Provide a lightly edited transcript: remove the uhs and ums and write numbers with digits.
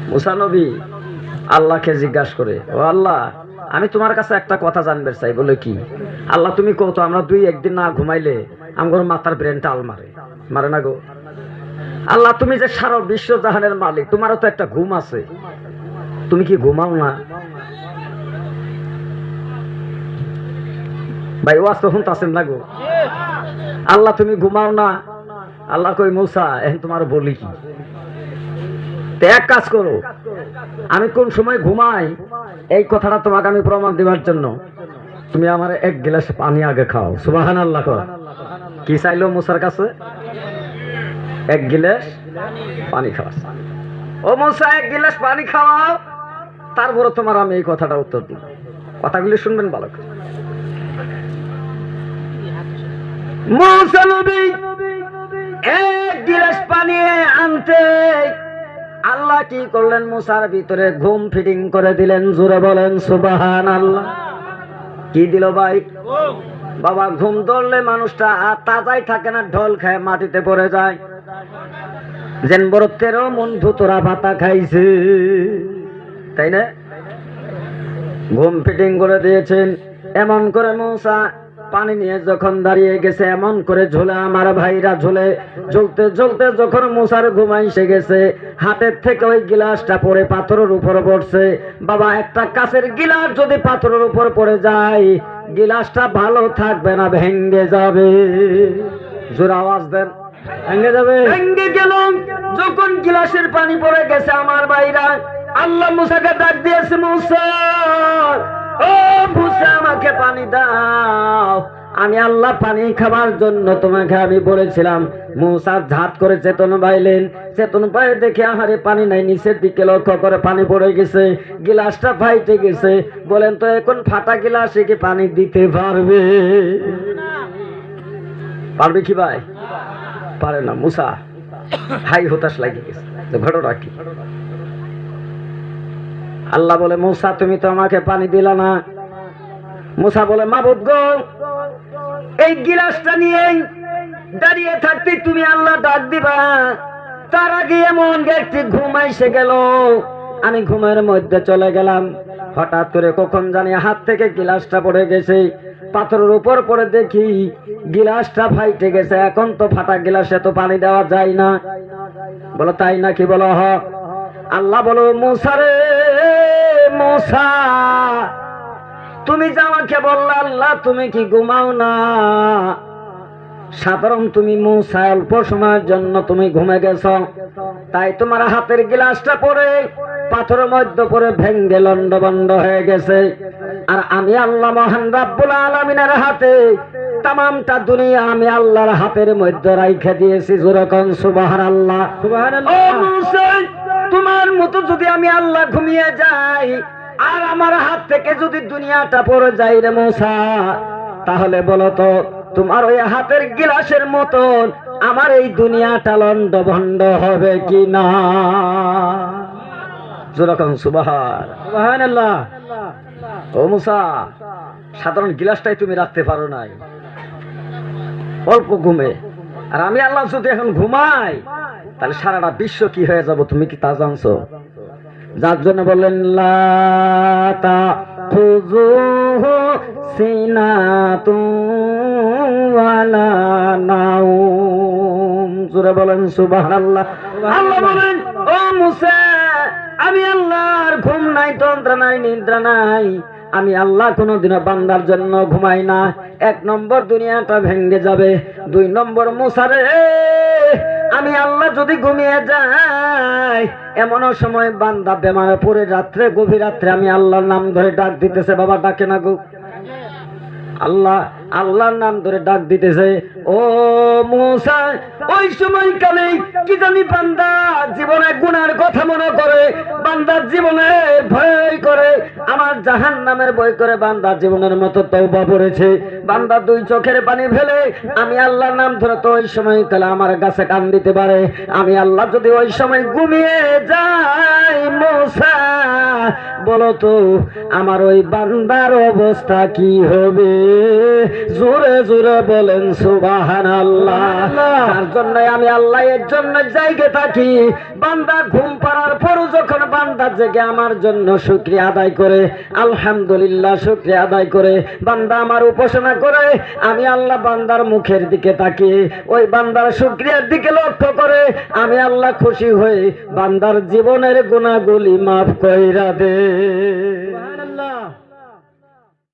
মুসা নবী আল্লাহকে জিজ্ঞাসা করে, ও আল্লাহ, আমি তোমার কাছে একটা কথা জানতে চাই। বলে কি? আল্লাহ তুমি কত, আমরা দুই একদিন না ঘুমাইলে আমার মাথার ব্রেনটা আল মারে মারে না গো। আল্লাহ তুমি যে সারা বিশ্ব জাহানের মালিক, তোমারও তো একটা ঘুম আছে, তুমি কি ঘুমাও না? ভাই ওয়াজ তখন আছেন না গো। আল্লাহ তুমি ঘুমাও না? আল্লাহ কই মুসা এখন তোমার বলি কি, এক কাজ করো, আমি কোন সময় ঘুমাই এই কথাটা তোমাকে আমি প্রমাণ দেওয়ার জন্য তুমি আমার এক গ্লাস পানি আগে খাও। সুবহানাল্লাহ। কি চাইলো মুসার কাছে? এক গ্লাস পানি খাওয়া। ও মুসা, এক গ্লাস পানি খাওয়াও, তারপরে তোমার আমি এই কথাটা উত্তর দিব। কথাগুলি শুনবেন ভালো করে। মুসা নবী এক গ্লাস পানি আনতে আল্লাহ কি করলেন? মুসার ভিতরে ঘুম ফিটিং করে দিলেন। জোরে বলেন সুবহানাল্লাহ। কি দিল ভাই? বাবা, ঘুম ধরলে মানুষটা আর তাজাই থাকে না, ঢোল খায় মাটিতে পড়ে যায়। যেন বড় 13 মন ভুতরা ভাতা খাইছে, তাই না? ঘুম ফিটিং করে দিয়েছেন। এমন করে মুসা পানি নিয়ে যখন দাঁড়িয়ে গেছে, এমন করে ঝোলে আমার ভাইরা ঝোলে ঝুলতে ঝুলতে যখন মুসার ঘুমাইছে গেছে, হাতের থেকে ওই গিলাসটা পড়ে পাথরের উপর পড়ছে। বাবা, একটা কাঁচের গিলাস যদি পাথরের উপর পড়ে যায়, গিলাসটা ভালো থাকবে না, ভেঙ্গে যাবে। জোর আওয়াজ দেন। ভেঙ্গে যাবে। ভেঙ্গে গেল। যখন গিলাসের পানি পড়ে গেছে, আমার ভাইরা আল্লাহ মুসাকে ডাক দিয়েছে, মুসা, ও মুসা, আমাকে পানি দাও। আমি আল্লাহ পানি খাবার জন্য তোমাকে আমি বলেছিলাম। মুসা ঝাত করে চেতন পাইলেন। চেতন পায়ে দেখে আহারে পানি নাই, নিচের দিকে লক্ষ্য করে পানি পড়ে গেছে, গিলাসটা ফাইটে গেছে। বলেন তো এখন ফাটা গিলাসে কি পানি দিতে পারবে? পারবে কি ভাই? পারে না। মুসা হাই হতাশ লাগে গেছে। ঘটনা কি? আল্লাহ বলে, মুসা তুমি তো আমাকে পানি দিলা না। মুসা বলে, মাবুদ গো, এই গিলাসটা নিয়ে দাঁড়িয়ে থাকতে তুমি আল্লাহ ডাক দিবা, তার আগে এমন একটি ঘুম এসে গেল। আমি ঘুমের মধ্যে চলে গেলাম। হঠাৎ করে কখন জানি হাত থেকে গিলাসটা পড়ে গেছে, পাথরের উপর পড়ে দেখি গিলাসটা ফাইটে গেছে। এখন তো ফাটা গিলাসে তো পানি দেওয়া যায় না। বলো তাই নাকি? বলো হ। আল্লাহ বলো, মুসা রে মুসা, তুমি যে আমাকে বললা আল্লাহ তুমি কি ঘুমাও না? সাধারণ তুমি মুসা অল্প সময়ের জন্য তুমি ঘুমে গেছো, তাই তোমার হাতের গিলাসটা পড়ে পাথরের মধ্যে পড়ে ভেঙ্গে লন্ডভন্ড হয়ে গেছে। আর আমি আল্লাহ মহান রাব্বুল আলামিনের হাতে তামামটা দুনিয়া আমি আল্লাহর হাতের মধ্যে রাইখে দিয়েছি। যেরকম সুবহানাল্লাহ। সুবহানাল্লাহ। ও মুসা, তোমার মতো যদি আমি আল্লাহ ঘুমিয়ে যাই আর আমার হাত থেকে যদি দুনিয়াটা পড়ে যায় রে মুসা, তাহলে বলো তো তোমার ওই হাতের গিলাসের মতন আমার এই দুনিয়াটা লন্ডভন্ড হবে কি না? যেরকম সুবহানাল্লাহ। ও মুসা, সাধারণ গিলাসটাই তুমি রাখতে পারো নাই অল্প ঘুমে, আর আমি আল্লাহ যদি এখন ঘুমাই তাহলে সারাটা বিশ্ব কি হয়ে যাব তুমি কি তা জানছো? যার জন্য বললেন লা তাখুযুহু সিনাতুন ওয়ালা নাওম। জোরে বলেন সুবহানাল্লাহ। আল্লাহ বলেন, ও মুসা, আমি আল্লাহর ঘুম নাই, তন্দ্রা নাই, নিদ্রা নাই। আমি আল্লাহ কোনদিনও বান্দার জন্য ঘুমাই না। 1 নম্বর দুনিয়াটা ভেঙ্গে যাবে। 2 নম্বর মুসা রে, আমি আল্লাহ যদি ঘুমিয়ে যাই, এমনও সময় বান্দা বেমারে পড়ে রাত্রে গভীর রাত্রে আমি আল্লাহর নাম ধরে ডাক দিতেছে। বাবা ডাকে না গো, আল্লাহ আল্লাহর নাম ধরে ডাক দিতেছে। ও মুসা, ওই সময় কালে কি জানি বান্দা জীবনে গুনার কথা মনে করে, বান্দার জীবনে ভয় করে, আমার জাহান্নামের ভয় করে বান্দা জীবনের মতো তওবা করেছে। বান্দা 2 চোখের পানি ফেলে আমি আল্লাহর নাম ধরে তো ওই সময় কালে আমার কাছে কান দিতে পারে। আমি আল্লাহ যদি ওই সময় ঘুমিয়ে যাই মুসা, বলো তো আমার ওই বান্দার অবস্থা কি হবে? জোরে জোরে বলেন সুবহানাল্লাহ। তার জন্য আমি আল্লাহ এর জন্য জায়গা থাকি, বান্দা ঘুম পাড়ার পর যখন বান্দা জেগে আমার জন্য শুকরিয়া আদায় করে, আলহামদুলিল্লাহ শুকরিয়া আদায় করে, বান্দা আমার উপাসনা করে, আমি আল্লাহ বান্দার মুখের দিকে তাকিয়ে ওই বান্দার শুকরিয়ার দিকে লক্ষ্য করে আমি আল্লাহ খুশি হয়ে বান্দার জীবনের গুনাহগুলি মাফ কইরা দে। সুবহানাল্লাহ।